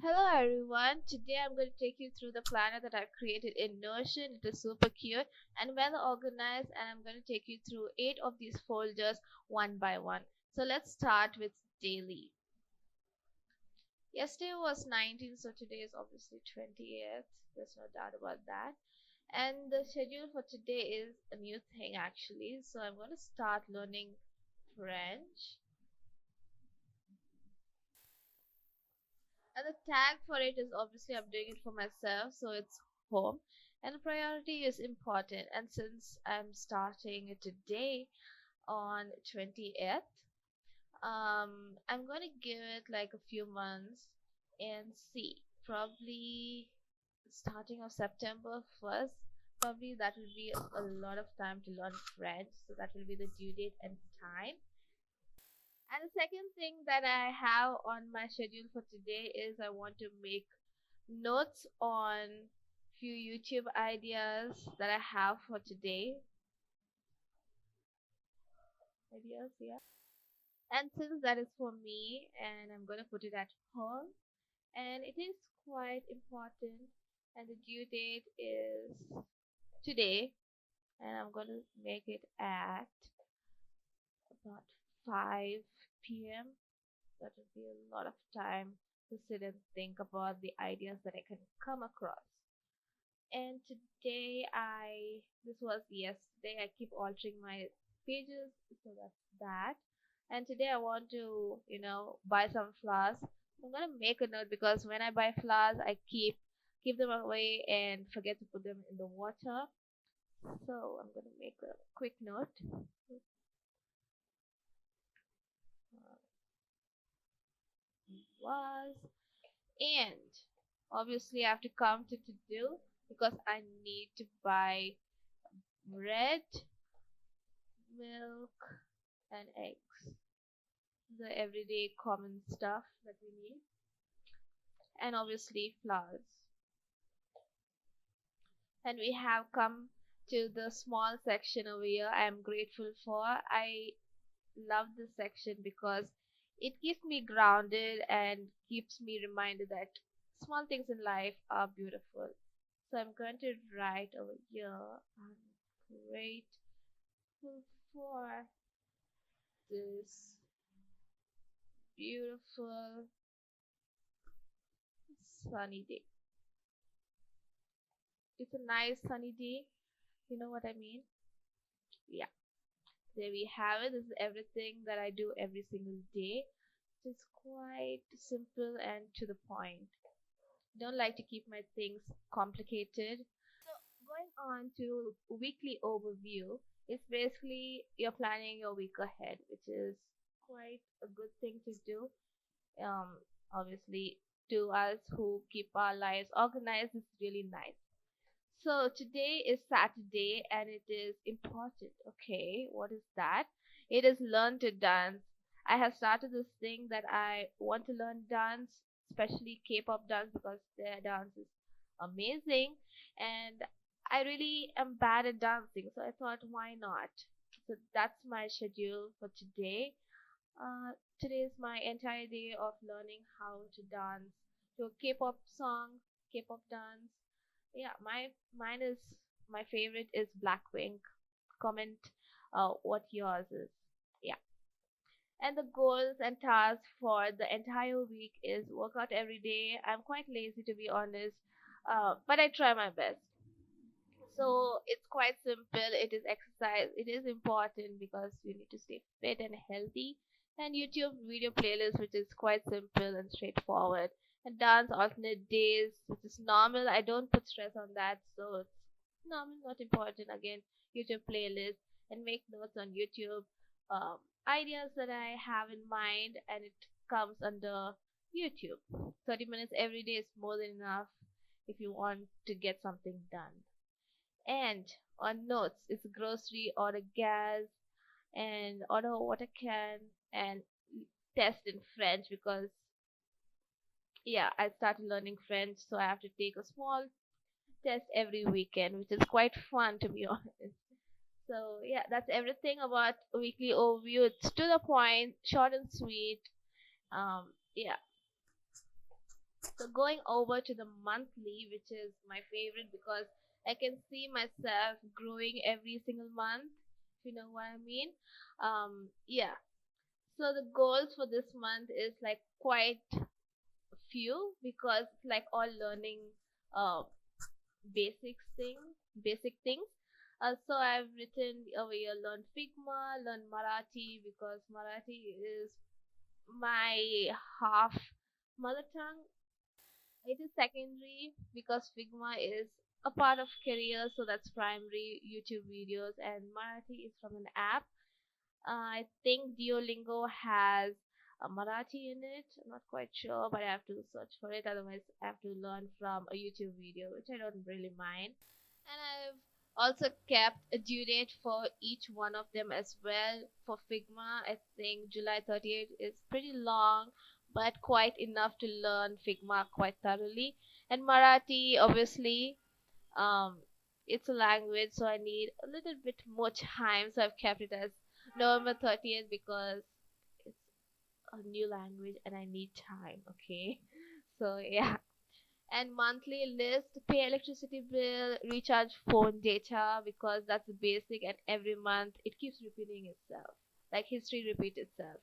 Hello everyone. Today I'm going to take you through the planner that I've created in Notion. It is super cute and well organized, and I'm going to take you through 8 of these folders one by one. So let's start with daily. Yesterday was 19th, so today is obviously 20th. There's no doubt about that. And the schedule for today is a new thing actually. So I'm going to start learning French. And the tag for it is obviously I'm doing it for myself, so it's home. And priority is important. And since I'm starting it today on 20th, I'm gonna give it like a few months and see. Probably starting of September 1st. Probably that will be a lot of time to learn French, so that will be the due date and time. And the second thing that I have on my schedule for today is I want to make notes on few YouTube ideas that I have for today. Ideas, yeah. And since that is for me, and I'm gonna put it at home, and it is quite important, and the due date is today, and I'm gonna make it at about 5 p.m. That would be a lot of time to sit and think about the ideas that I can come across. And today this was yesterday, I keep altering my pages, so that's that. And today I want to buy some flowers. I'm gonna make a note because when I buy flowers I keep them away and forget to put them in the water. So I'm gonna make a quick note. Was and obviously I have to come to do because I need to buy bread, milk, and eggs, the everyday common stuff that we need, and obviously flowers. And we have come to the small section over here I am grateful for. I love this section because it keeps me grounded and keeps me reminded that small things in life are beautiful. So I'm going to write over here, I'm grateful for this beautiful sunny day. It's a nice sunny day. You know what I mean? Yeah. There we have it. This is everything that I do every single day. It's quite simple and to the point. Don't like to keep my things complicated. So going on to weekly overview, it's basically you're planning your week ahead, which is quite a good thing to do. Um, Obviously, to us who keep our lives organized, it's really nice. So today is Saturday and it is important. Okay, what is that? It is learn to dance. I have started this thing that I want to learn dance, especially K-pop dance because their dance is amazing, and I really am bad at dancing, so I thought why not? So that's my schedule for today. Today is my entire day of learning how to dance to a K-pop song, K-pop dance. Yeah, mine is my favorite is Blackwing. Comment what yours is. Yeah. And the goals and tasks for the entire week is work out every day. I'm quite lazy to be honest, but I try my best. So it's quite simple. It is exercise. It is important because you need to stay fit and healthy. And YouTube video playlist, which is quite simple and straightforward. And dance alternate days, which is normal. I don't put stress on that, so it's normal, not important. Again, YouTube playlist and make notes on YouTube. Ideas that I have in mind, and it comes under YouTube. 30 minutes every day is more than enough if you want to get something done. And on notes, it's grocery, order gas, and order a water can, and test in French because yeah, I started learning French, so I have to take a small test every weekend, which is quite fun to be honest. So yeah, that's everything about weekly overview. It's to the point, short and sweet. Yeah, So going over to the monthly, which is my favorite because I can see myself growing every single month, if you know what I mean. Yeah. So the goals for this month is like quite few because it's like all learning uh basic things. So I've written over here learn Figma, learn Marathi because Marathi is my half mother tongue. It is secondary because Figma is a part of career, so that's primary YouTube videos, and Marathi is from an app. I think Duolingo has a Marathi in it. I'm not quite sure, but I have to search for it. Otherwise, I have to learn from a YouTube video, which I don't really mind. And I've also kept a due date for each one of them as well. For Figma, I think July 30th is pretty long, but quite enough to learn Figma quite thoroughly. And Marathi, obviously, um, it's a language, so I need a little bit more time. So I've kept it as November 30th because it's a new language and I need time. Okay, so yeah. And monthly list, pay electricity bill, recharge phone data because that's the basic, and every month it keeps repeating itself, like history repeats itself.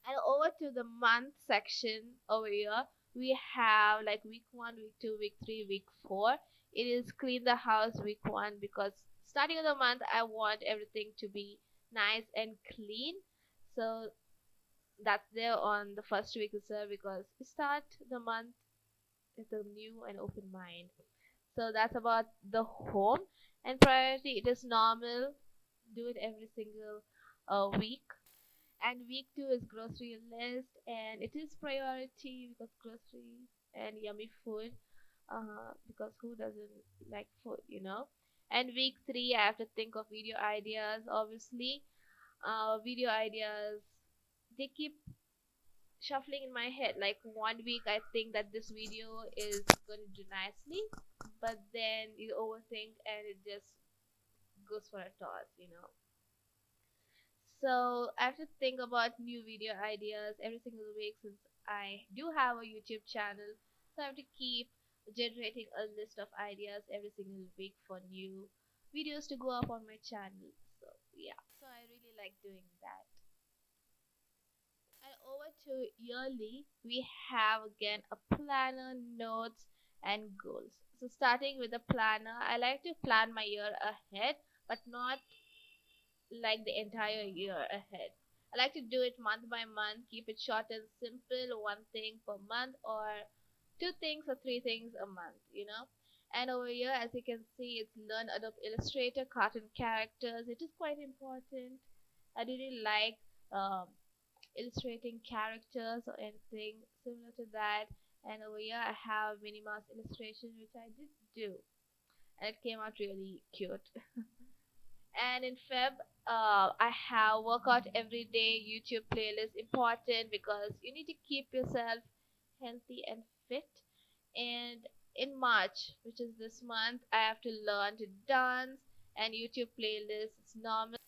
And over to the month section over here, we have like week 1, week 2, week 3, week 4. It is clean the house week 1 because starting of the month I want everything to be nice and clean. So that's there on the first week itself because we start the month with a new and open mind. So that's about the home. And priority, it is normal. Do it every single week. And week 2 is grocery list, and it is priority because groceries and yummy food. Because who doesn't like food? And week 3, I have to think of video ideas. Obviously, video ideas, they keep shuffling in my head. Like one week I think that this video is going to do nicely, but then you overthink and it just goes for a toss. So I have to think about new video ideas every single week since I do have a YouTube channel. So I have to keep generating a list of ideas every single week for new videos to go up on my channel. So yeah, so I really like doing that. And over to yearly, we have again a planner, notes, and goals. So starting with the planner, I like to plan my year ahead, but not like the entire year ahead. I like to do it month by month, keep it short and simple, one thing per month, or two things or three things a month. And over here, as you can see, it's Learn Adobe Illustrator, cartoon characters. It is quite important. I really like um, illustrating characters or anything similar to that. And over here, I have Minnie Mouse illustration, which I did do, and it came out really cute. And in Feb, I have workout every day YouTube playlist important because you need to keep yourself healthy and fit. And in March, which is this month, I have to learn to dance, and YouTube playlist is normal.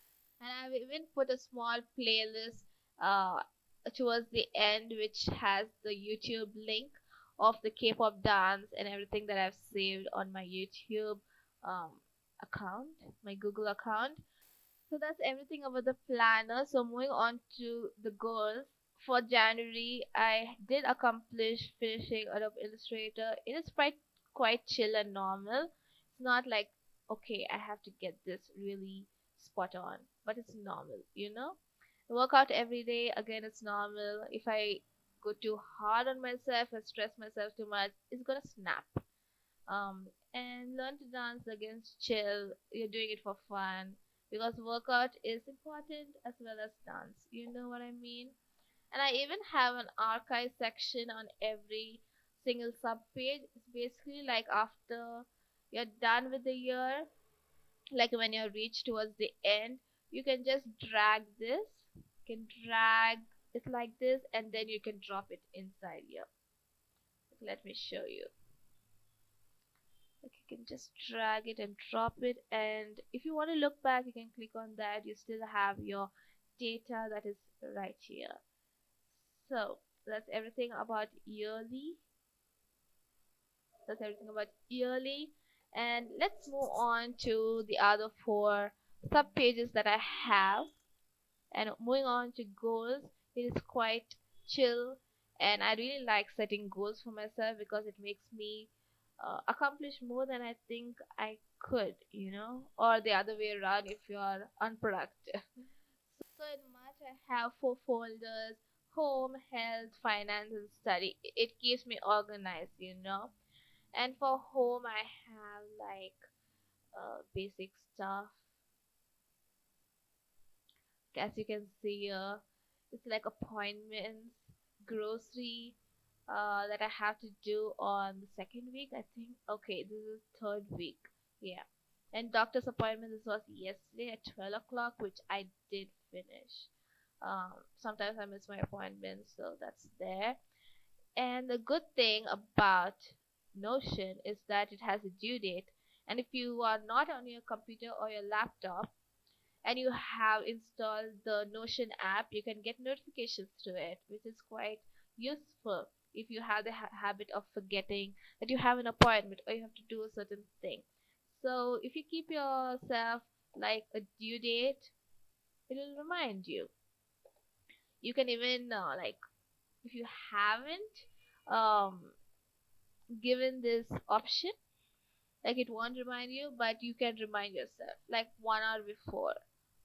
And I've even put a small playlist uh, towards the end, which has the YouTube link of the K-pop dance and everything that I've saved on my YouTube um, account, my Google account. So that's everything about the planner. So moving on to the goals. For January, I did accomplish finishing Adobe Illustrator. It is quite chill and normal. It's not like okay, I have to get this really spot on, but it's normal. Work out every day. Again, it's normal. If I go too hard on myself and stress myself too much, it's gonna snap. And learn to dance against chill. You're doing it for fun because workout is important as well as dance. You know what I mean? And I even have an archive section on every single sub page. It's basically like after you're done with the year, like when you reach towards the end, you can just drag this. You can drag it like this, and then you can drop it inside here. Let me show you. Like you can just drag it and drop it, and if you want to look back you can click on that. You still have your data that is right here. So that's everything about yearly. That's everything about yearly. And let's move on to the other four sub pages that I have. And moving on to goals, it is quite chill, and I really like setting goals for myself because it makes me accomplish more than I think I could, or the other way around if you are unproductive. So in March, I have four folders: home, health, finance, and study. It keeps me organized. And for home, I have like basic stuff, as you can see here. It's like appointments, grocery that I have to do on the second week, I think. Okay, this is third week. Yeah. And doctor's appointment, this was yesterday at 12 o'clock, which I did finish. Sometimes I miss my appointments, so that's there. And the good thing about Notion is that it has a due date. And if you are not on your computer or your laptop, and you have installed the Notion app, you can get notifications through it, which is quite useful if you have the habit of forgetting that you have an appointment or you have to do a certain thing. So if you keep yourself like a due date, it will remind you. You can even like if you haven't um, given this option, like it won't remind you, but you can remind yourself like 1 hour before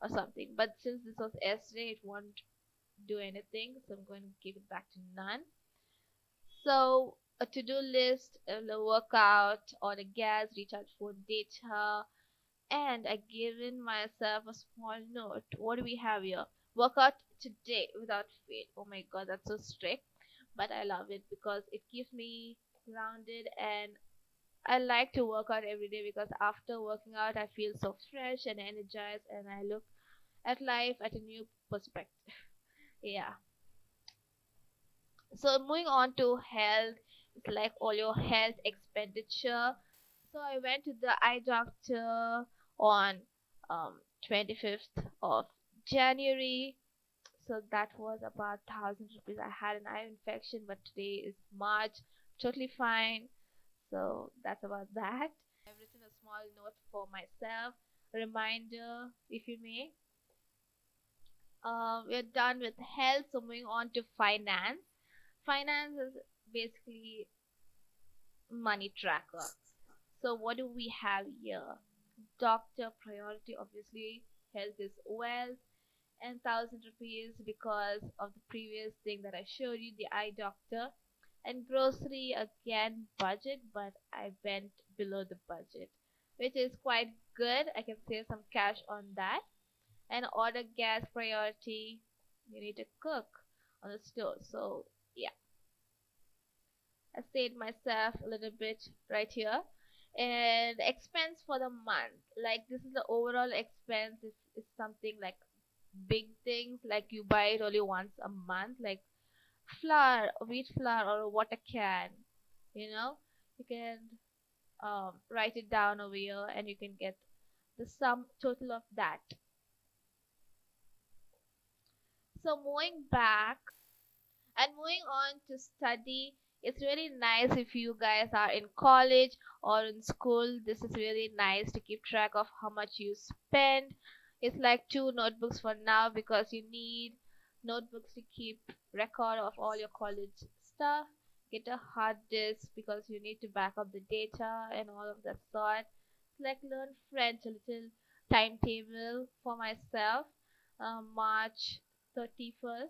or something. But since this was yesterday, it won't do anything, so I'm going to give it back to none. So a to-do list, a workout, order gas, recharge phone data, and I given myself a small note. What do we have here? Workout today without fail. Oh my god, that's so strict, but I love it because it keeps me grounded, and I like to work out every day because after working out, I feel so fresh and energized, and I look at life at a new perspective. Yeah. So moving on to health, it's like all your health expenditure. So I went to the eye doctor on 25th of January. So that was about 1,000 rupees. I had an eye infection, but today is March, totally fine. So that's about that. I've written a small note for myself, reminder, if you may. We're done with health, so moving on to finance. Finance is basically money tracker. So what do we have here? Doctor priority, obviously, health is wealth, and 1,000 rupees because of the previous thing that I showed you, the eye doctor. And grocery again budget, but I went below the budget, which is quite good. I can save some cash on that. And order gas priority, you need to cook on the stove. So yeah, I saved myself a little bit right here. And expense for the month, like this is the overall expense. Is something like big things, like you buy it only once a month, like flour, wheat flour, or a water can. You can write it down over here, and you can get the sum total of that. So moving back and moving on to study, it's really nice if you guys are in college or in school. This is really nice to keep track of how much you spend. It's like two notebooks for now because you need notebooks to keep record of all your college stuff. Get a hard disk because you need to back up the data and all of that sort. It's like learn French, a little timetable for myself. March 31st.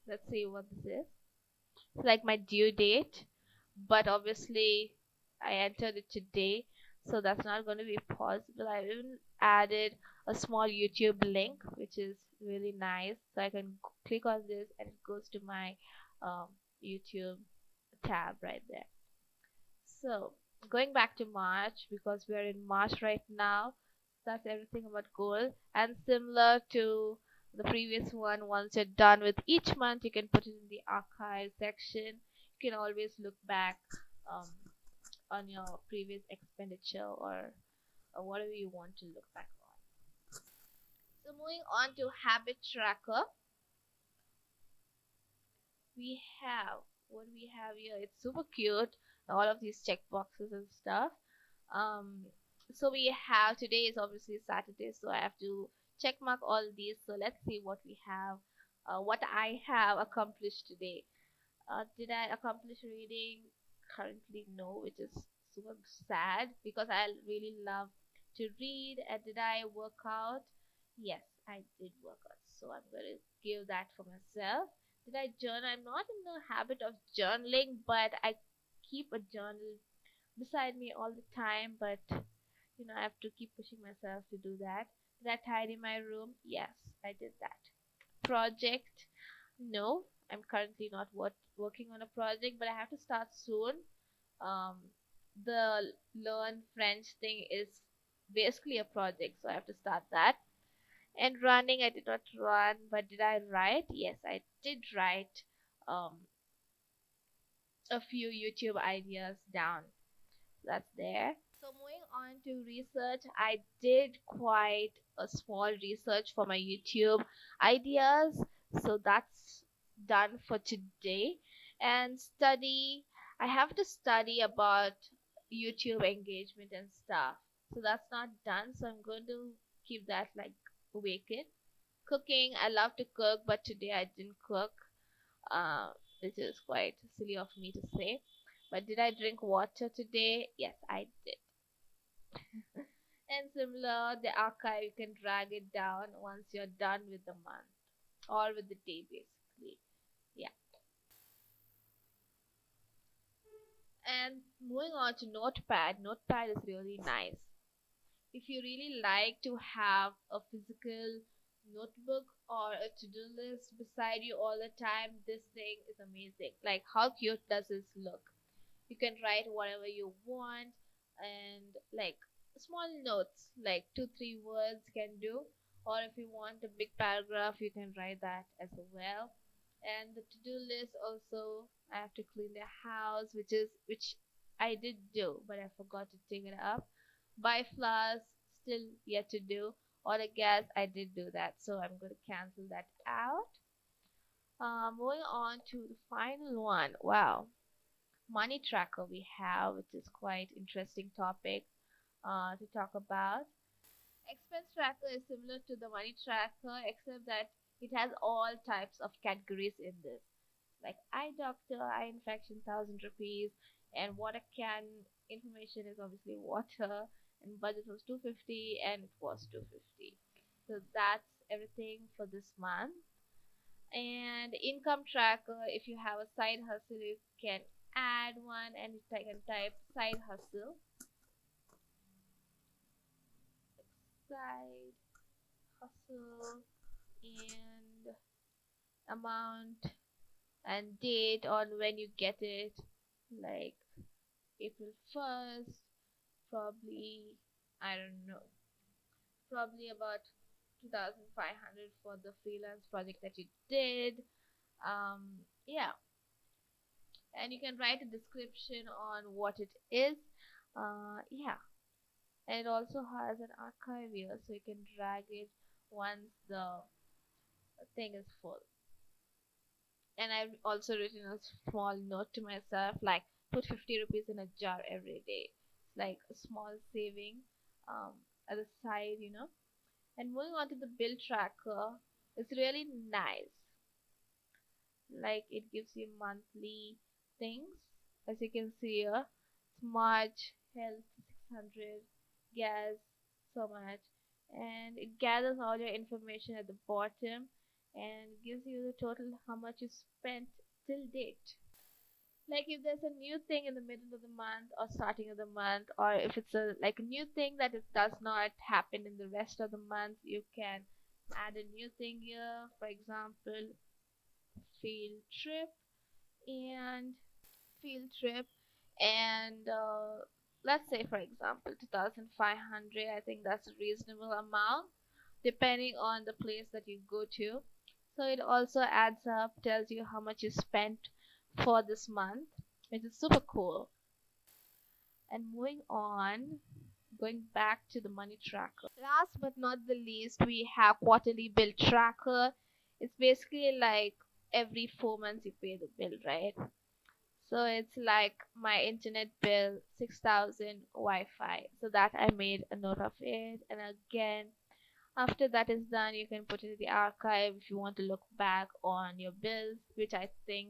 Let's see what this is. It's like my due date, but obviously I entered it today, so that's not going to be possible. I even added a small YouTube link, which is really nice. So I can click on this and it goes to my um, YouTube tab right there. So going back to March, because we're in March right now, that's everything about goal. And similar to the previous one, once you're done with each month, you can put it in the archive section. You can always look back um, on your previous expenditure, or whatever you want to look back on. So moving on to habit tracker, we have what we have here. It's super cute. all of these check boxes and stuff. Um, so we have today is obviously Saturday, so I have to check mark all these. So let's see what we have, what I have accomplished today. Did I accomplish reading? Currently, no, which is super sad because I really love to read. And did I work out? Yes, I did work out. So I'm going to give that for myself. Did I journal? I'm not in the habit of journaling, but I keep a journal beside me all the time. But I have to keep pushing myself to do that. Did I tidy my room? Yes, I did that. Project? No, I'm currently not working on a project, but I have to start soon. Um, the learn French thing is basically a project, so I have to start that. And running, I did not run, but did I write? Yes, I did write um, a few YouTube ideas down. That's there. So moving on to research, I did quite a small research for my YouTube ideas. So that's done for today. And study, I have to study about YouTube engagement and stuff. So that's not done. So I'm going to keep that like vacant. Cooking, I love to cook, but today I didn't cook, uh, which is quite silly of me to say. But did I drink water today? Yes, I did. And similar, the archive, you can drag it down once you're done with the month or with the day, basically. Yeah. And moving on to Notepad, Notepad is really nice. If you really like to have a physical notebook or a to-do list beside you all the time, this thing is amazing. Like, how cute does this look? You can write whatever you want, and like small notes, like 2 3 words can do, or if you want a big paragraph, you can write that as well. And the to-do list also, I have to clean the house, which I did do, but I forgot to take it up. Buy flowers, still yet to do. Order gas, I did do that, so I'm going to cancel that out. Moving on to the final one. Wow, money tracker we have, which is quite interesting topic to talk about. Expense tracker is similar to the money tracker, except that it has all types of categories in this, like eye doctor, eye infection, 1,000 rupees, and water can information is obviously water, and budget was 250, and it was 250. So that's everything for this month. And income tracker, if you have a side hustle, you can add one, and you can type side hustle, side hustle, and amount and date on when you get it, like April 1st, probably, I don't know, probably about 2,500 for the freelance project that you did. Yeah, and you can write a description on what it is. Yeah, and it also has an archive here, so you can drag it once the thing is full. And I've also written a small note to myself, like put 50 rupees in a jar every day. It's like a small saving um, at the side. And moving on to the bill tracker, it's really nice. Like it gives you monthly things, as you can see here. Smart health 600, gas so much, and it gathers all your information at the bottom and gives you the total how much you spent till date. Like if there's a new thing in the middle of the month or starting of the month, or if it's a like a new thing that it does not happen in the rest of the month, you can add a new thing here. For example, field trip and field trip and let's say for example 2,500. I think that's a reasonable amount depending on the place that you go to. So it also adds up, tells you how much you spent for this month, which is super cool. And moving on, going back to the money tracker, last but not the least, we have quarterly bill tracker. It's basically like every 4 months you pay the bill, right? So it's like my internet bill 6,000 Wi-Fi. So that I made a note of it. And again, after that is done, you can put it in the archive if you want to look back on your bills, which I think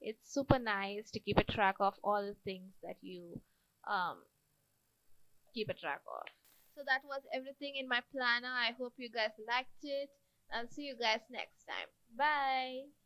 it's super nice to keep a track of all the things that you um, keep a track of. So that was everything in my planner. I hope you guys liked it. I'll see you guys next time. Bye.